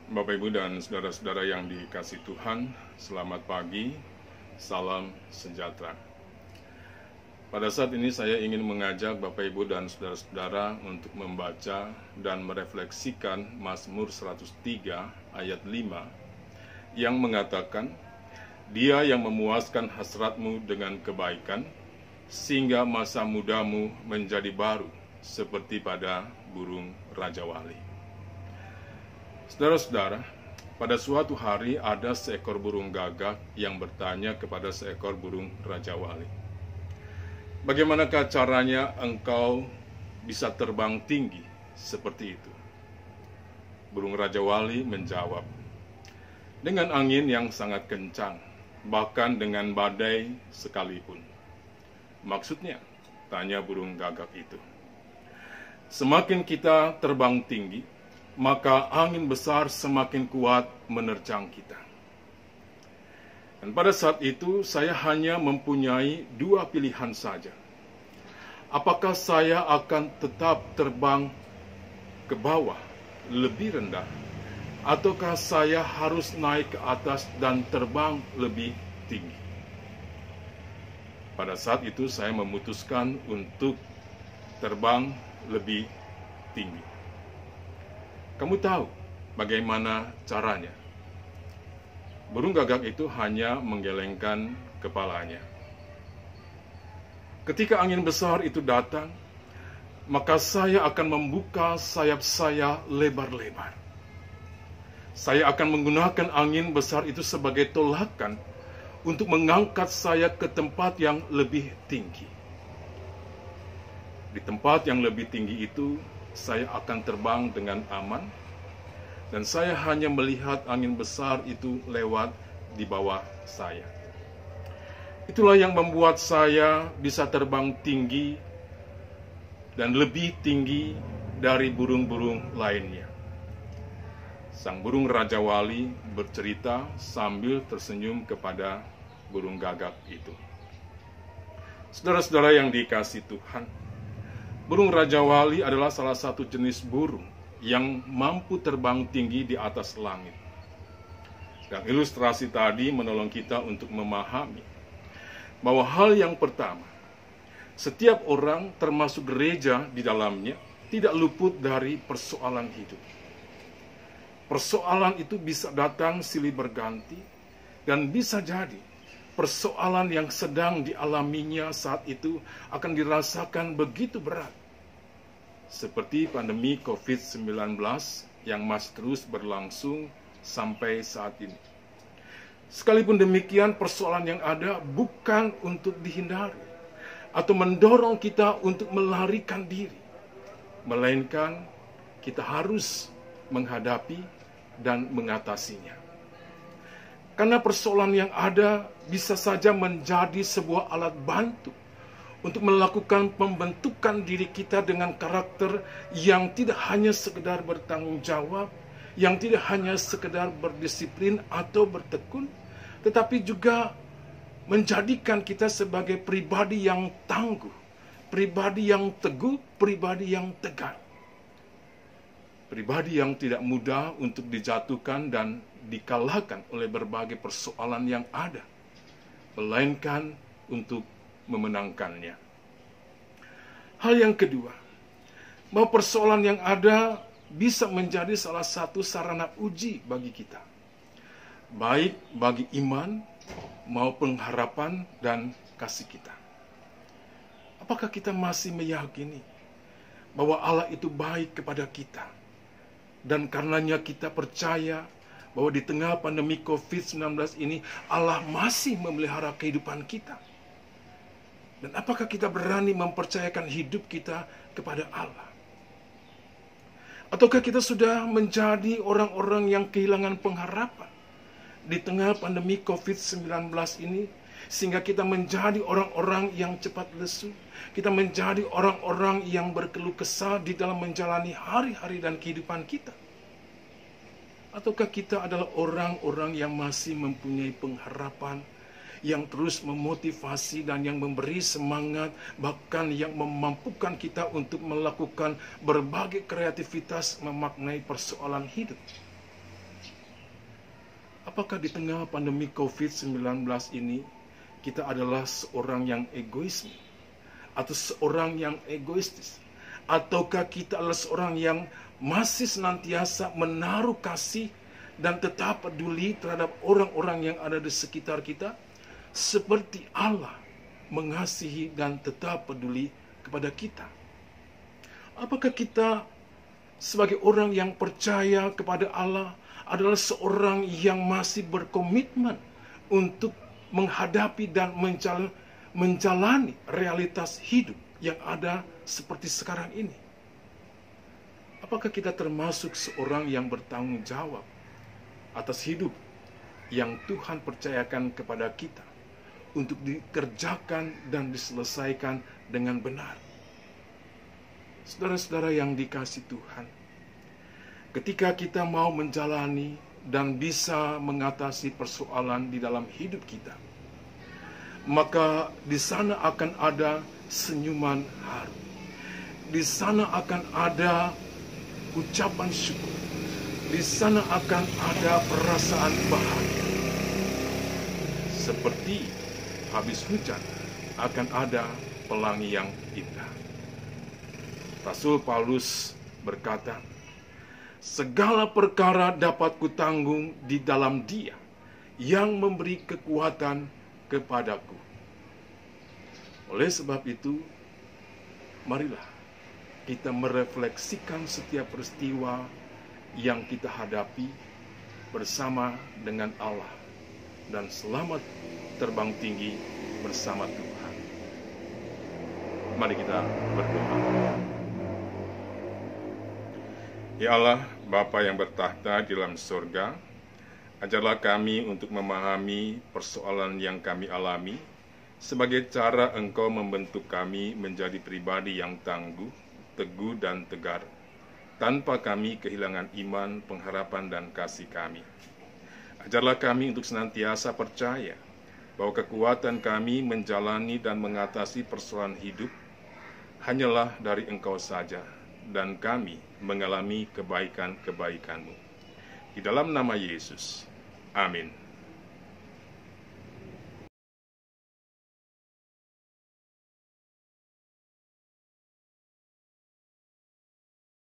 Bapak, Ibu, dan saudara-saudara yang dikasihi Tuhan, selamat pagi, salam sejahtera. Pada saat ini saya ingin mengajak Bapak, Ibu, dan saudara-saudara untuk membaca dan merefleksikan Mazmur 103 ayat 5 yang mengatakan, "Dia yang memuaskan hasratmu dengan kebaikan, sehingga masa mudamu menjadi baru, seperti pada burung rajawali." Saudara-saudara, pada suatu hari ada seekor burung gagak yang bertanya kepada seekor burung rajawali, "Bagaimanakah caranya engkau bisa terbang tinggi seperti itu?" Burung rajawali menjawab, "Dengan angin yang sangat kencang, bahkan dengan badai sekalipun." "Maksudnya?" tanya burung gagak itu. "Semakin kita terbang tinggi, maka angin besar semakin kuat menerjang kita." Dan pada saat itu saya hanya mempunyai dua pilihan saja. Apakah saya akan tetap terbang ke bawah, lebih rendah, ataukah saya harus naik ke atas dan terbang lebih tinggi? Pada saat itu saya memutuskan untuk terbang lebih tinggi. Kamu tahu bagaimana caranya? Burung gagak itu hanya menggelengkan kepalanya. Ketika angin besar itu datang, maka saya akan membuka sayap saya lebar-lebar. Saya akan menggunakan angin besar itu sebagai tolakan untuk mengangkat saya ke tempat yang lebih tinggi. Di tempat yang lebih tinggi itu, saya akan terbang dengan aman, dan saya hanya melihat angin besar itu lewat di bawah saya. Itulah yang membuat saya bisa terbang tinggi dan lebih tinggi dari burung-burung lainnya. Sang burung rajawali bercerita sambil tersenyum kepada burung gagak itu. Saudara-saudara yang dikasihi Tuhan, burung rajawali adalah salah satu jenis burung yang mampu terbang tinggi di atas langit. Dan ilustrasi tadi menolong kita untuk memahami bahwa hal yang pertama, setiap orang termasuk gereja di dalamnya tidak luput dari persoalan hidup. Persoalan itu bisa datang silih berganti dan bisa jadi persoalan yang sedang dialaminya saat itu akan dirasakan begitu berat. Seperti pandemi COVID-19 yang masih terus berlangsung sampai saat ini. Sekalipun demikian, persoalan yang ada bukan untuk dihindari atau mendorong kita untuk melarikan diri, melainkan kita harus menghadapi dan mengatasinya. Karena persoalan yang ada bisa saja menjadi sebuah alat bantu untuk melakukan pembentukan diri kita dengan karakter yang tidak hanya sekedar bertanggung jawab, yang tidak hanya sekedar berdisiplin atau bertekun, tetapi juga menjadikan kita sebagai pribadi yang tangguh, pribadi yang teguh, pribadi yang tegar. Pribadi yang tidak mudah untuk dijatuhkan dan dikalahkan oleh berbagai persoalan yang ada, melainkan untuk memenangkannya. Hal yang kedua, bahwa persoalan yang ada bisa menjadi salah satu sarana uji bagi kita, baik bagi iman maupun harapan dan kasih kita. Apakah kita masih meyakini bahwa Allah itu baik kepada kita, dan karenanya kita percaya bahwa di tengah pandemi COVID-19 ini Allah masih memelihara kehidupan kita? Dan apakah kita berani mempercayakan hidup kita kepada Allah? Ataukah kita sudah menjadi orang-orang yang kehilangan pengharapan di tengah pandemi COVID-19 ini, sehingga kita menjadi orang-orang yang cepat lesu, kita menjadi orang-orang yang berkeluh kesah di dalam menjalani hari-hari dan kehidupan kita? Ataukah kita adalah orang-orang yang masih mempunyai pengharapan, yang terus memotivasi dan yang memberi semangat, bahkan yang memampukan kita untuk melakukan berbagai kreativitas memaknai persoalan hidup? Apakah di tengah pandemi COVID-19 ini kita adalah seorang yang egois atau seorang yang egoistis? Ataukah kita adalah seorang yang masih senantiasa menaruh kasih dan tetap peduli terhadap orang-orang yang ada di sekitar kita, seperti Allah mengasihi dan tetap peduli kepada kita? Apakah kita sebagai orang yang percaya kepada Allah adalah seorang yang masih berkomitmen untuk menghadapi dan menjalani realitas hidup yang ada seperti sekarang ini? Apakah kita termasuk seorang yang bertanggung jawab atas hidup yang Tuhan percayakan kepada kita untuk dikerjakan dan diselesaikan dengan benar? Saudara-saudara yang dikasihi Tuhan, ketika kita mau menjalani dan bisa mengatasi persoalan di dalam hidup kita, maka di sana akan ada senyuman haru. Di sana akan ada ucapan syukur. Di sana akan ada perasaan bahagia. Seperti habis hujan akan ada pelangi yang indah. Rasul Paulus berkata, segala perkara dapat kutanggung di dalam Dia yang memberi kekuatan kepadaku. Oleh sebab itu, marilah kita merefleksikan setiap peristiwa yang kita hadapi bersama dengan Allah dan selamat terbang tinggi bersama Tuhan. Mari kita berdoa. Ya Allah, Bapa yang bertahta di dalam surga, ajarlah kami untuk memahami persoalan yang kami alami sebagai cara Engkau membentuk kami menjadi pribadi yang tangguh, teguh, dan tegar, tanpa kami kehilangan iman, pengharapan, dan kasih kami. Ajarlah kami untuk senantiasa percaya bahwa kekuatan kami menjalani dan mengatasi persoalan hidup hanyalah dari Engkau saja, dan kami mengalami kebaikan-kebaikan-Mu. Di dalam nama Yesus, amin.